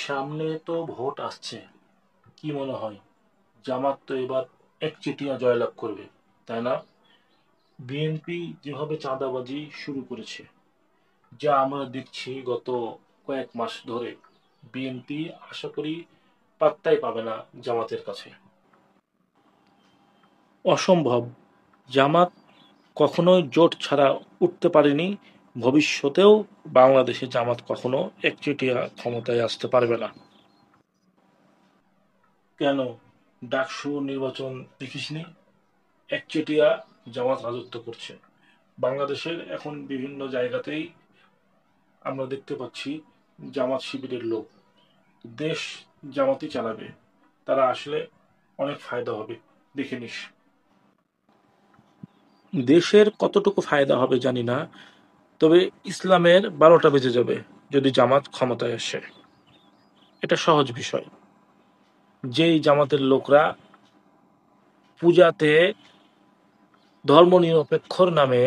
সামনে তো ভোট আসছে, কি মনে হয়? জামাত তো এবার একচেটিয়া জয়লাভ করবে, তাই না? বিএনপি যেভাবে চাঁদাবাজি শুরু করেছে, যা আমরা দেখছি গত কয়েক মাস ধরে, বিএনপি আশা করি পাত্তাই পাবে না জামাতের কাছে। অসম্ভব। জামাত কখনোই জোট ছাড়া উঠতে পারেনি, ভবিষ্যতেও বাংলাদেশে জামাত কখনো একচেটিয়া ক্ষমতায় আসতে পারবে না। কেন? ডাকসু নির্বাচন দেখিসনি? একচেটিয়া জামাত রাজত্ব করছে বাংলাদেশের। এখন বিভিন্ন জায়গাতেই আমরা দেখতে পাচ্ছি জামাত শিবিরের লোক। দেশ জামাতই চালাবে, তারা আসলে অনেক ফায়দা হবে, দেখে নিস। দেশের কতটুকু ফায়দা হবে জানি না, তবে ইসলামের 12টা বেজে যাবে যদি জামাত ক্ষমতায় আসে। এটা সহজ বিষয়। যেই জামাতের লোকরা পূজাতে ধর্মনিরপেক্ষর নামে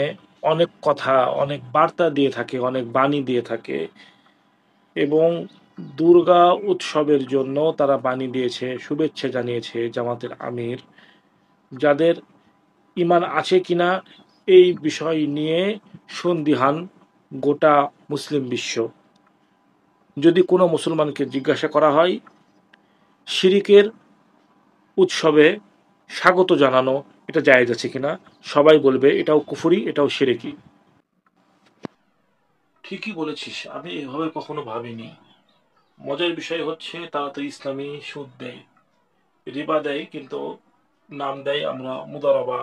অনেক কথা, অনেক বার্তা দিয়ে থাকে, অনেক বাণী দিয়ে থাকে, এবং দুর্গা উৎসবের জন্য তারা বাণী দিয়েছে, শুভেচ্ছা জানিয়েছে জামাতের আমির, যাদের ঈমান আছে কিনা এই বিষয় নিয়ে সন্দিহান গোটা মুসলিম বিশ্ব। যদি কোনো মুসলমানকে জিজ্ঞাসা করা হয় শিরিকের উৎসবে স্বাগত জানানো এটা জায়েজ আছে কিনা, সবাই বলবে এটাও কুফরি, এটাও শিরকি। ঠিকই বলেছিস, আমি এভাবে কখনো ভাবিনি। মজার বিষয় হচ্ছে তারা তো ইসলামী সুদ দেয়, রিবা দেয়, কিন্তু নাম দেয় আমরা মুদারাবা,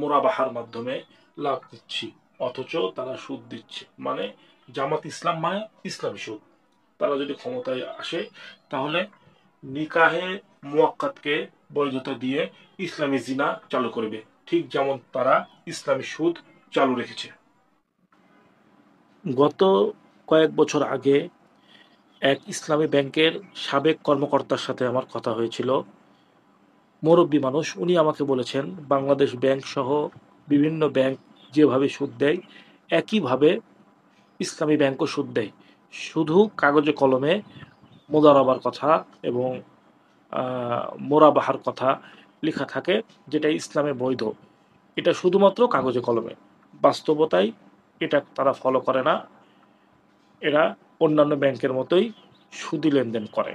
মোরাবাহার মাধ্যমে লাভ দিচ্ছি, অথচ তারা সুদ দিচ্ছে। মানে জামাত ইসলাম মানে ইসলামী সুদ। তারা যদি ক্ষমতায় আসে তাহলে নিকাহে মুয়াক্কাতকে বৈধতা দিয়ে ইসলামী জিনা চালু করবে, ঠিক যেমন তারা ইসলামী সুদ চালু রেখেছে। গত কয়েক বছর আগে এক ইসলামী ব্যাংকের সাবেক কর্মকর্তার সাথে আমার কথা হয়েছিল। মুরব্বী মানুষ, উনি আমাকে বলেছেন বাংলাদেশ ব্যাংক সহ বিভিন্ন ব্যাংক যেভাবে সুদ দেয় একইভাবে ইসলামী ব্যাংকও সুদ দেয়। শুধু কাগজে কলমে মোদারাবার কথা এবং মোরাবাহার কথা লেখা থাকে, যেটা ইসলামে বৈধ। এটা শুধুমাত্র কাগজে কলমে, বাস্তবতায় এটা তারা ফলো করে না। এরা অন্যান্য ব্যাংকের মতোই সুদি লেনদেন করে।